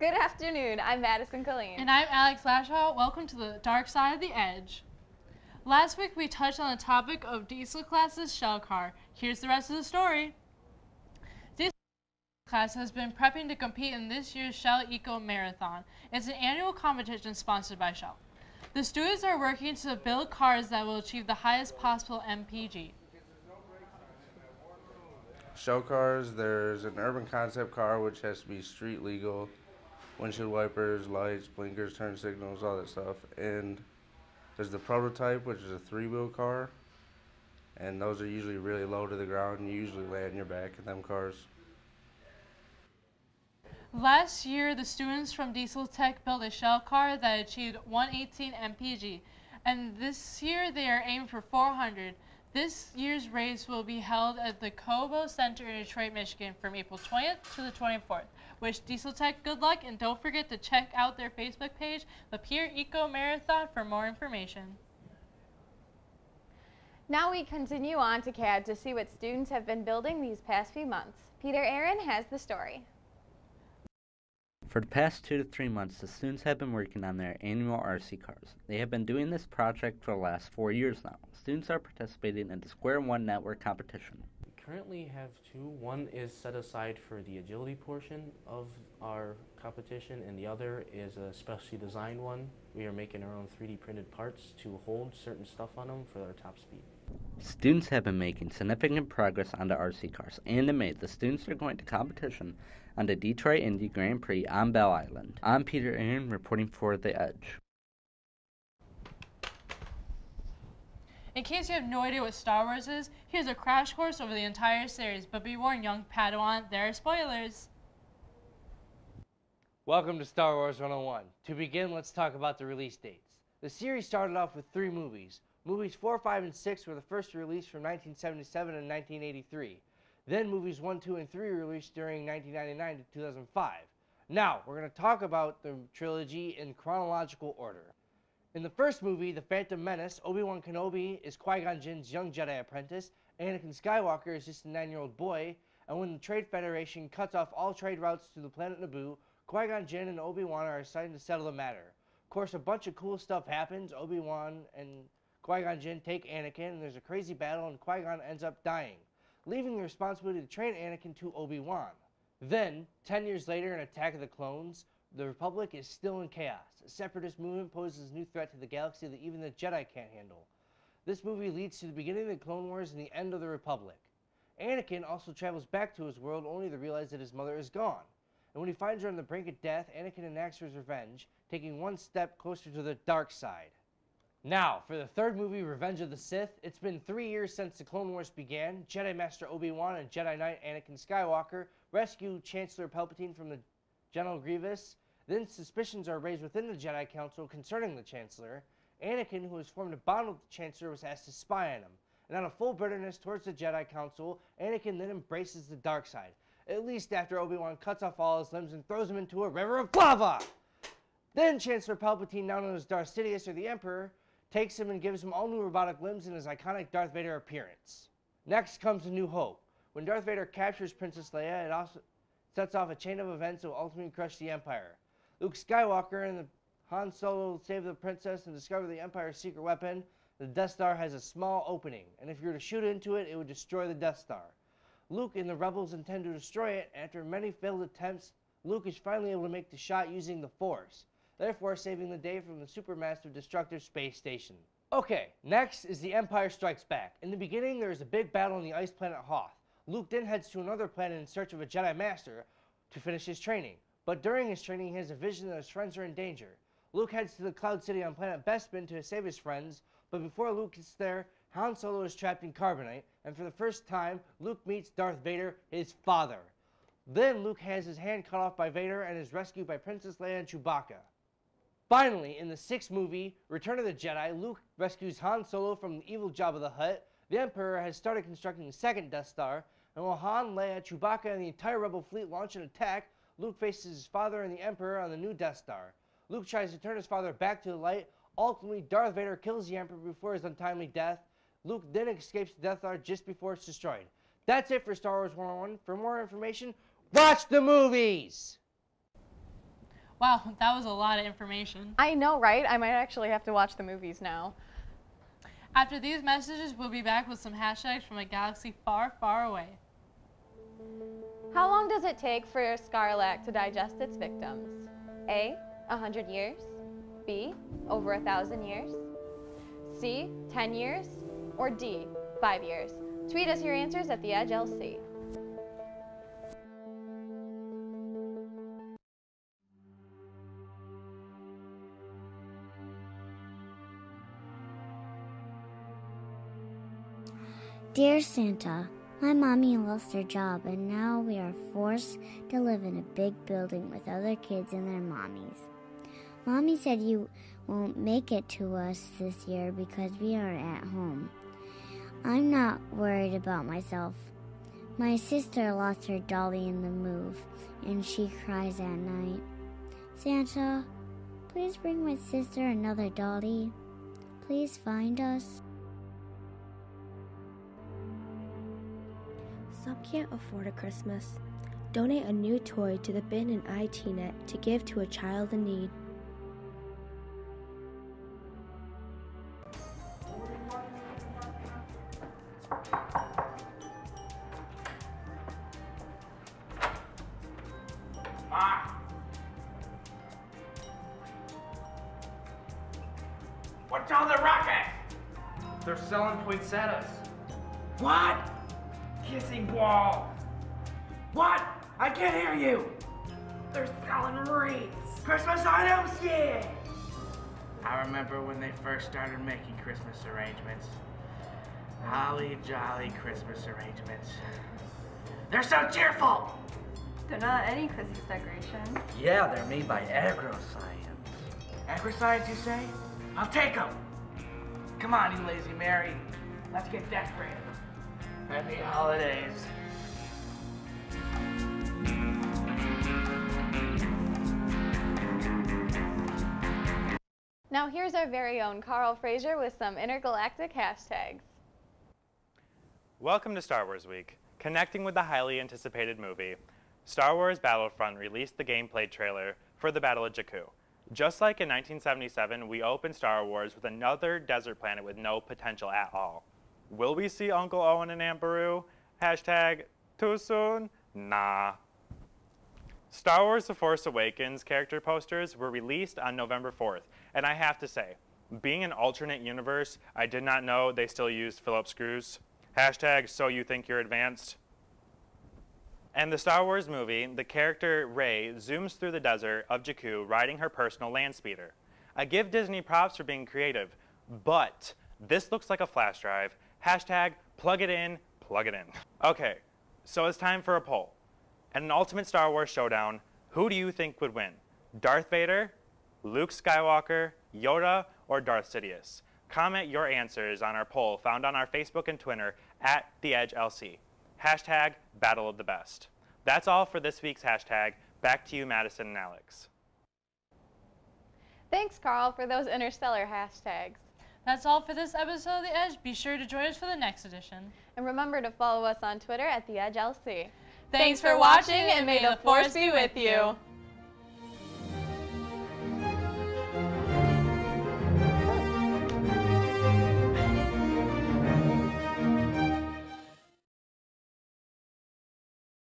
Good afternoon, I'm Madison Colleen. And I'm Alex Lashaw. Welcome to the Dark Side of the Edge. Last week we touched on the topic of diesel class's shell car. Here's the rest of the story. Diesel class has been prepping to compete in this year's Shell Ecomarathon. It's an annual competition sponsored by Shell. The students are working to build cars that will achieve the highest possible MPG. Shell cars, there's an urban concept car which has to be street legal, windshield wipers, lights, blinkers, turn signals, all that stuff. And there's the prototype, which is a three-wheel car, and those are usually really low to the ground, and you usually land your back in them cars. Last year, the students from Diesel Tech built a shell car that achieved 118 MPG, and this year they are aiming for 400. This year's race will be held at the Cobo Center in Detroit, Michigan from April 20th to the 24th. Wish Diesel Tech good luck, and don't forget to check out their Facebook page, the Peer Eco Marathon, for more information. Now we continue on to CAD to see what students have been building these past few months. Peter Aaron has the story. For the past 2 to 3 months, the students have been working on their annual RC cars. They have been doing this project for the last 4 years now. Students are participating in the Square One Network competition. We currently have two. One is set aside for the agility portion of our competition, and the other is a specially designed one. We are making our own 3D printed parts to hold certain stuff on them for our top speed. Students have been making significant progress on the RC cars, and in May, the students are going to competition on the Detroit Indy Grand Prix on Bell Island. I'm Peter Aaron, reporting for The Edge. In case you have no idea what Star Wars is, here's a crash course over the entire series, but be warned, young Padawan, there are spoilers. Welcome to Star Wars 101. To begin, let's talk about the release dates. The series started off with 3 movies. Movies 4, 5, and 6 were the first released from 1977 and 1983. Then movies 1, 2, and 3 were released during 1999 to 2005. Now, we're going to talk about the trilogy in chronological order. In the first movie, The Phantom Menace, Obi-Wan Kenobi is Qui-Gon Jinn's young Jedi apprentice, Anakin Skywalker is just a 9-year-old boy, and when the Trade Federation cuts off all trade routes to the planet Naboo, Qui-Gon Jinn and Obi-Wan are assigned to settle the matter. Of course, a bunch of cool stuff happens. Obi-Wan and Qui-Gon Jinn take Anakin, and there's a crazy battle, and Qui-Gon ends up dying, leaving the responsibility to train Anakin to Obi-Wan. Then, 10 years later in Attack of the Clones, the Republic is still in chaos. A separatist movement poses a new threat to the galaxy that even the Jedi can't handle. This movie leads to the beginning of the Clone Wars and the end of the Republic. Anakin also travels back to his world only to realize that his mother is gone. And when he finds her on the brink of death, Anakin enacts his revenge, taking one step closer to the dark side. Now, for the third movie, Revenge of the Sith, it's been 3 years since the Clone Wars began. Jedi Master Obi-Wan and Jedi Knight Anakin Skywalker rescue Chancellor Palpatine from the General Grievous. Then suspicions are raised within the Jedi Council concerning the Chancellor. Anakin, who has formed a bond with the Chancellor, was asked to spy on him. And out of full bitterness towards the Jedi Council, Anakin then embraces the dark side. At least after Obi-Wan cuts off all his limbs and throws him into a river of lava! Then Chancellor Palpatine, now known as Darth Sidious or the Emperor, takes him and gives him all new robotic limbs and his iconic Darth Vader appearance. Next comes A New Hope. When Darth Vader captures Princess Leia, it also sets off a chain of events that will ultimately crush the Empire. Luke Skywalker and Han Solo save the princess and discover the Empire's secret weapon. The Death Star has a small opening, and if you were to shoot into it, it would destroy the Death Star. Luke and the rebels intend to destroy it. After many failed attempts, Luke is finally able to make the shot using the Force, therefore saving the day from the supermassive destructive space station. Okay, next is The Empire Strikes Back. In the beginning, there is a big battle on the ice planet Hoth. Luke then heads to another planet in search of a Jedi Master to finish his training. But during his training, he has a vision that his friends are in danger. Luke heads to the Cloud City on planet Bespin to save his friends, but before Luke gets there, Han Solo is trapped in carbonite, and for the first time, Luke meets Darth Vader, his father. Then Luke has his hand cut off by Vader and is rescued by Princess Leia and Chewbacca. Finally, in the 6th movie, Return of the Jedi, Luke rescues Han Solo from the evil Jabba the Hutt. The Emperor has started constructing the 2nd Death Star, and while Han, Leia, Chewbacca, and the entire Rebel fleet launch an attack, Luke faces his father and the Emperor on the new Death Star. Luke tries to turn his father back to the light. Ultimately, Darth Vader kills the Emperor before his untimely death. Luke then escapes the Death Star just before it's destroyed. That's it for Star Wars 101. For more information, watch the movies! Wow, that was a lot of information. I know, right? I might actually have to watch the movies now. After these messages, we'll be back with some hashtags from a galaxy far, far away. How long does it take for a Sarlacc to digest its victims? A, 100 years. B, over 1,000 years. C, 10 years. Or D, 5 years. Tweet us your answers at The Edge LC. Dear Santa, my mommy lost her job and now we are forced to live in a big building with other kids and their mommies. Mommy said you won't make it to us this year because we are at home. I'm not worried about myself. My sister lost her dolly in the move and she cries at night. Santa, please bring my sister another dolly. Please find us. Some can't afford a Christmas. Donate a new toy to the bin in ITNet to give to a child in need. What's all the racket? They're selling poinsettias. What? Kissing wall. What? I can't hear you. They're selling wreaths. Christmas items, yeah. I remember when they first started making Christmas arrangements. Holly jolly Christmas arrangements. They're so cheerful. They're not any Christmas decorations. Yeah, they're made by agroscience. Agroscience, you say? I'll take them. Come on, you lazy Mary. Let's get decorated. Happy holidays. Now here's our very own Carl Fraser with some intergalactic hashtags. Welcome to Star Wars Week. Connecting with the highly anticipated movie, Star Wars Battlefront released the gameplay trailer for the Battle of Jakku. Just like in 1977, we opened Star Wars with another desert planet with no potential at all. Will we see Uncle Owen and Aunt Beru? Hashtag too soon? Nah. Star Wars The Force Awakens character posters were released on November 4th, and I have to say, being an alternate universe, I did not know they still used Phillips screws. Hashtag so you think you're advanced. In the Star Wars movie, the character Rey zooms through the desert of Jakku riding her personal land speeder. I give Disney props for being creative, but this looks like a flash drive. Hashtag plug it in, plug it in. Okay, so it's time for a poll. In an ultimate Star Wars showdown, who do you think would win? Darth Vader, Luke Skywalker, Yoda, or Darth Sidious? Comment your answers on our poll found on our Facebook and Twitter at TheEdgeLC. Hashtag Battle of the Best. That's all for this week's hashtag. Back to you, Madison and Alex. Thanks, Carl, for those interstellar hashtags. That's all for this episode of The Edge. Be sure to join us for the next edition. And remember to follow us on Twitter at The Edge LC. Thanks for watching, and may the Force be with you.